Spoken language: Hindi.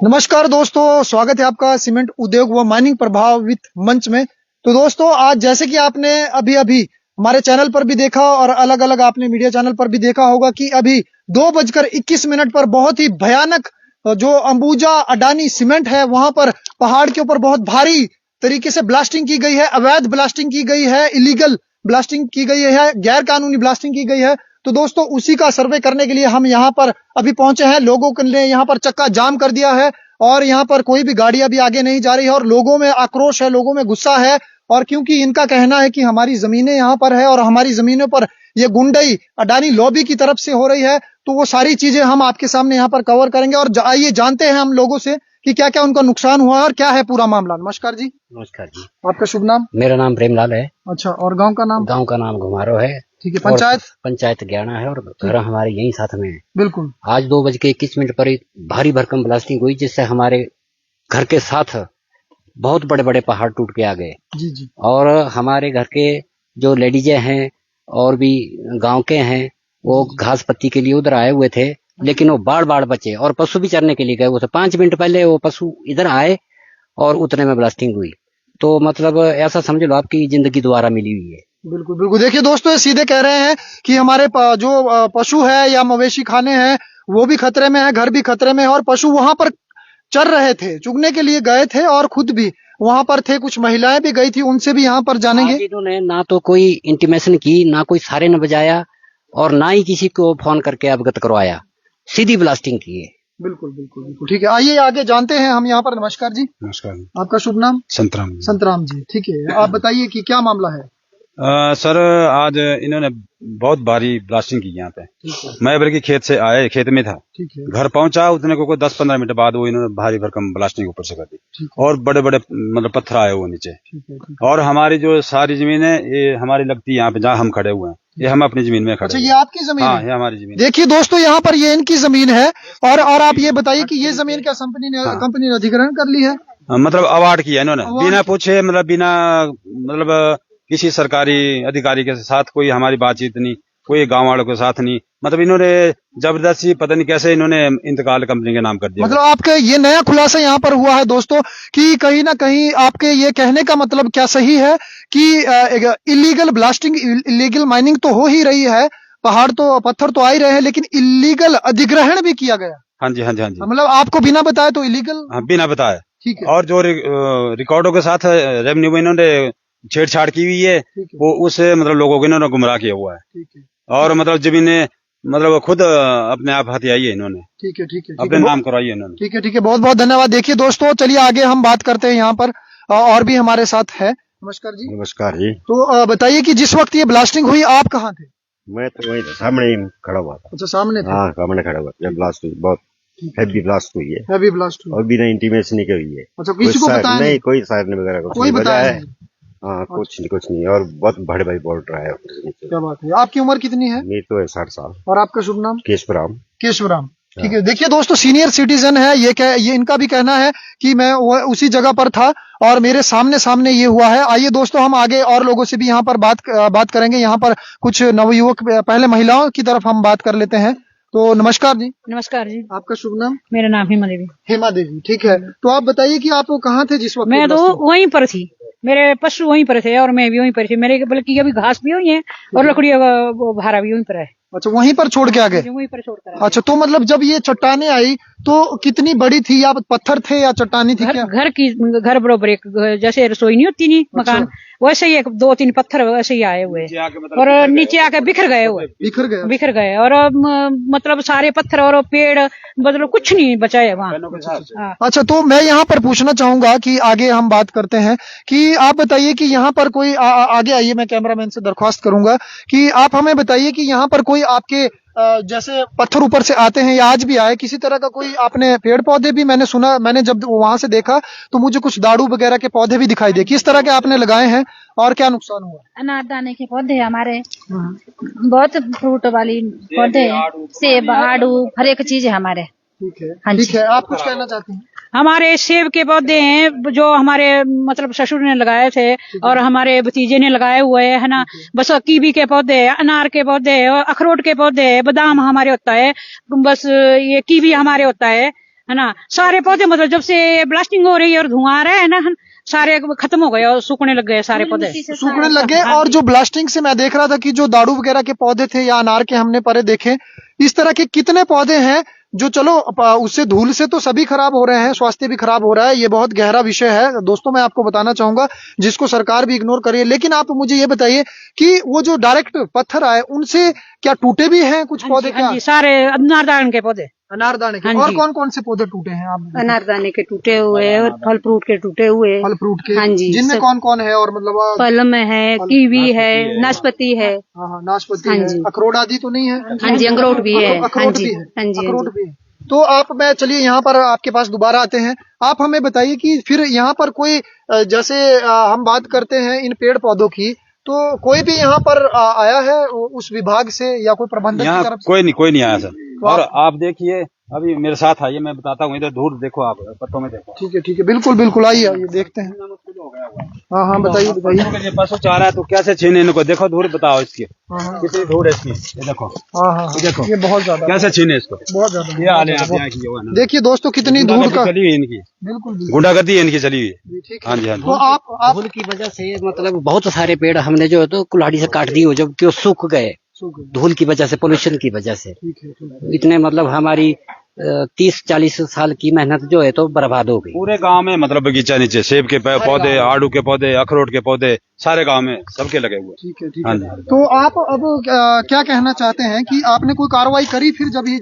नमस्कार दोस्तों, स्वागत है आपका सीमेंट उद्योग व माइनिंग प्रभावित मंच में। तो दोस्तों, आज जैसे कि आपने अभी अभी हमारे चैनल पर भी देखा और अलग अलग आपने मीडिया चैनल पर भी देखा होगा कि अभी 2:21 पर बहुत ही भयानक जो अंबुजा अडानी सीमेंट है, वहां पर पहाड़ के ऊपर बहुत भारी तरीके से ब्लास्टिंग की गई है, अवैध ब्लास्टिंग की गई है, इलीगल ब्लास्टिंग की गई है, गैर कानूनी ब्लास्टिंग की गई है। तो दोस्तों, उसी का सर्वे करने के लिए हम यहाँ पर अभी पहुंचे हैं। लोगों ने यहाँ पर चक्का जाम कर दिया है और यहाँ पर कोई भी गाड़ी अभी आगे नहीं जा रही है और लोगों में आक्रोश है, लोगों में गुस्सा है। और क्योंकि इनका कहना है कि हमारी जमीनें यहाँ पर है और हमारी जमीनों पर ये गुंडई अडानी लॉबी की तरफ से हो रही है, तो वो सारी चीजें हम आपके सामने यहाँ पर कवर करेंगे। और आइए जानते हैं हम लोगों से कि क्या क्या उनका नुकसान हुआ है और क्या है पूरा मामला। नमस्कार जी। नमस्कार जी। आपका शुभ नाम? मेरा नाम प्रेमलाल है। अच्छा, और गांव का नाम? गांव का नाम घुमारो है। ठीक है। पंचायत ज्ञाना है और घर हमारे यही साथ में है। बिल्कुल। आज 2:21 पर एक भारी भरकम ब्लास्टिंग हुई, जिससे हमारे घर के साथ बहुत बड़े बड़े पहाड़ टूट के आ गए। जी जी। और हमारे घर के जो लेडीजें हैं और भी गांव के हैं, वो घास पत्ती के लिए उधर आए हुए थे, लेकिन वो बाढ़ बाढ़ बचे और पशु भी चरने के लिए गए हुए थे। 5 मिनट पहले वो पशु इधर आए और उतने में ब्लास्टिंग हुई। तो मतलब ऐसा समझ लो आपकी जिंदगी दोबारा मिली हुई है। बिल्कुल बिल्कुल। देखिए दोस्तों, ये सीधे कह रहे हैं कि हमारे जो पशु है या मवेशी खाने हैं वो भी खतरे में है, घर भी खतरे में है। और पशु वहां पर चर रहे थे, चुगने के लिए गए थे और खुद भी वहां पर थे, कुछ महिलाएं भी गई थी, उनसे भी यहाँ पर जानेंगे। इन्होंने ना तो कोई इंटीमेशन की, ना कोई सायरन बजाया और ना ही किसी को फोन करके अवगत करवाया, सीधी ब्लास्टिंग की है। बिल्कुल बिल्कुल बिल्कुल। ठीक है, आइए आगे जानते हैं हम यहाँ पर। नमस्कार जी। नमस्कार। आपका शुभ नाम? संतराम। संतराम जी। ठीक है, आप बताइए कि क्या मामला है। सर, आज इन्होंने बहुत भारी ब्लास्टिंग की यहाँ पे। मैं बल्कि खेत में था। ठीक है। घर पहुंचा, उतने को कोई 10-15 मिनट बाद वो इन्होंने भारी भरकम ब्लास्टिंग ऊपर से कर दी और बड़े बड़े मतलब पत्थर आए वो नीचे। और हमारी जो सारी जमीन है ये हमारी लगती है यहाँ पे जहाँ हम खड़े हुए हैं, ये हम अपनी जमीन में खड़े। अच्छा, ये आपकी जमीन? हाँ, है? ये हमारी जमीन। देखिए दोस्तों, यहाँ पर ये इनकी जमीन है। और आप ये बताइए कि ये जमीन क्या कंपनी ने अधिग्रहण कर ली है? मतलब अवार्ड किया इन्होंने बिना पूछे, मतलब बिना मतलब किसी सरकारी अधिकारी के साथ कोई हमारी बातचीत नहीं, कोई गांव वालों के साथ नहीं। मतलब इन्होंने जबरदस्ती पता नहीं कैसे इन्होंने इंतकाल कंपनी के नाम कर दिया। मतलब आपके ये नया खुलासा यहाँ पर हुआ है दोस्तों कि कहीं ना कहीं आपके ये कहने का मतलब क्या सही है कि इलीगल ब्लास्टिंग, इलीगल माइनिंग तो हो ही रही है, पहाड़ तो पत्थर तो आ ही रहे हैं, लेकिन इलीगल अधिग्रहण भी किया गया। हाँ जी, हाँ जी, हाँ जी। मतलब आपको बिना बताए तो इलीगल? हाँ, बिना बताए। ठीक है। और जो रिकॉर्डों के साथ रेवेन्यू में इन्होंने छेड़छाड़ की हुई है, वो उससे मतलब लोगों को इन्होंने गुमराह किया हुआ है। ठीक है। और मतलब जमीनें मतलब खुद अपने आप हथियाई है इन्होंने। ठीक है, ठीक है। अपने नाम करवाई है इन्होंने। ठीक है, ठीक है। बहुत बहुत धन्यवाद। देखिए दोस्तों, चलिए आगे हम बात करते हैं। यहाँ पर और भी हमारे साथ है। नमस्कार जी। नमस्कार जी। तो बताइए कि जिस वक्त ये ब्लास्टिंग हुई आप कहाँ थे? मैं तो वही सामने ही खड़ा हुआ था। अच्छा, सामने थे? हाँ, सामने खड़ा हुआ। जब ब्लास्ट हुई, बहुत हैवी ब्लास्ट हुई है। हैवी ब्लास्ट हुई और बिना इंटीमेशन के हुई है। अच्छा, किसी को बताया नहीं? कोई सायरन वगैरह कोई बताया नहीं? हाँ, कुछ नहीं। और बहुत बड़े भाई बोल्ट रहा है। क्या बात है। आपकी उम्र कितनी है? मेरी तो है 60 साल। और आपका शुभ नाम? केशवराम। केशवराम। ठीक है। देखिए दोस्तों, सीनियर सिटीजन है ये इनका भी कहना है कि मैं उसी जगह पर था और मेरे सामने ये हुआ है। आइए दोस्तों, हम आगे और लोगों से भी यहाँ पर बात करेंगे। यहाँ पर कुछ नवयुवक, पहले महिलाओं की तरफ हम बात कर लेते हैं। तो नमस्कार जी। नमस्कार जी। आपका शुभ नाम? मेरा नाम हेमा देवी। हेमा देवी। ठीक है। तो आप बताइए कि आप कहाँ थे जिस वक्त? मैं तो वहीं पर थी, मेरे पशु वहीं पर थे और मैं भी वहीं पर थी। मेरे बल्कि अभी घास भी हुई है और लकड़ियों का भारा भी वहीं पर है। अच्छा, वहीं पर छोड़ के आ गए? वहीं पर छोड़ कर। अच्छा, तो मतलब जब ये चट्टाने आई तो कितनी बड़ी थी, या पत्थर थे या चट्टानी थी? घर बरोबर एक जैसे रसोई नहीं होती नहीं, मकान वैसे ही 2-3 पत्थर वैसे ही आए हुए और नीचे आके बिखर गए और मतलब सारे पत्थर और पेड़ मतलब कुछ नहीं बचा है वहाँ। अच्छा, तो मैं यहाँ पर पूछना चाहूंगा कि आगे हम बात करते हैं कि आप बताइए कि यहाँ पर कोई आगे आइए, मैं कैमरामैन से दरख्वास्त करूंगा कि आप हमें बताइए कि यहाँ पर कोई आपके जैसे पत्थर ऊपर से आते हैं या आज भी आए, किसी तरह का कोई आपने पेड़ पौधे भी, मैंने जब वहां से देखा तो मुझे कुछ दाड़ू वगैरह के पौधे भी दिखाई दे, किस तरह के आपने लगाए हैं और क्या नुकसान हुआ? अनारदाने के पौधे हमारे, बहुत फ्रूट वाली पौधे, सेब, आड़ू, हर एक चीज है हमारे। ठीक है, हाँ, ठीक है। आप कुछ कहना चाहते हैं? हमारे सेब के पौधे हैं जो हमारे मतलब ससुर ने लगाए थे और हमारे भतीजे ने लगाए हुए है ना। बस कीवी के पौधे, अनार के पौधे, अखरोट के पौधे, बादाम हमारे होता है, बस ये कीवी हमारे होता है है ना। सारे पौधे मतलब जब से ब्लास्टिंग हो रही है और धुआं आ रहा है ना, सारे खत्म हो गए और सूखने लग गए सारे पौधे, सूखने लग गए। और जो ब्लास्टिंग से मैं देख रहा था कि जो दाड़ू वगैरह के पौधे थे या अनार के हमने परे देखे, इस तरह के कितने पौधे हैं जो चलो उससे धूल से तो सभी खराब हो रहे हैं, स्वास्थ्य भी खराब हो रहा है। ये बहुत गहरा विषय है दोस्तों, मैं आपको बताना चाहूंगा, जिसको सरकार भी इग्नोर कर रही है। लेकिन आप मुझे ये बताइए कि वो जो डायरेक्ट पत्थर आए उनसे क्या टूटे भी हैं कुछ पौधे? क्या सारे अनारदाने के पौधे, अनारदाने के? और कौन कौन से पौधे टूटे हैं आप? अनारदाने के टूटे हुए और फल फ्रूट के टूटे हुए, फल फ्रूट के? हाँ जी। जिनमें कौन कौन है? और मतलब पलम है, कीवी है, नाशपाती है, हाँ नाशपाती हाँ है, जी। अखरोट आदि तो नहीं है? हाँ जी, अखरोट भी है, हाँ अखरोट जी, भी है, हाँ जी, अखरोट भी है। तो आप, मैं चलिए यहाँ पर आपके पास दोबारा आते हैं। आप हमें बताइए कि फिर यहाँ पर कोई जैसे हम बात करते हैं इन पेड़ पौधों की, तो कोई भी यहाँ पर आया है उस विभाग से या कोई प्रबंधक की यहाँ तरफ से? कोई नहीं आया सर। और आप देखिए, अभी मेरे साथ आइए, मैं बताता हूँ। इधर धूल देखो, आप पत्तों में देखो। ठीक है, बिल्कुल बिल्कुल, आइए आइए देखते हैं। हाँ बताइए बताइए। ये पशु चाह रहा है तो कैसे छीने इनको? देखो धूल, बताओ इसकी हाँ कितनी धूल है इसकी। ये देखो, हाँ देखो ये बहुत ज्यादा, कैसे छीने इसको, बहुत ज्यादा। ये हाल है यहाँ की। वो है ना, देखिए दोस्तों कितनी धूल का, चली हुई इनकी, बिल्कुल गुंडागर्दी है इनकी चली हुई। ठीक है। हाँ जी, हाँ तो जी। आप धूल की वजह से मतलब बहुत सारे पेड़ हमने जो है तो कुल्हाड़ी से काट दिए, जबकि वो सूख गए धूल की वजह से, पोल्यूशन की वजह से। ठीक है। इतने मतलब हमारी 30-40 साल की मेहनत जो है तो बर्बाद हो गई। पूरे गांव में मतलब बगीचा नीचे, सेब के पौधे, आड़ू के पौधे, अखरोट के पौधे, सारे गांव में सबके लगे हुए। ठीक है हाँ जी। तो आप अब क्या कहना चाहते हैं कि आपने कोई कार्रवाई करी फिर जब ये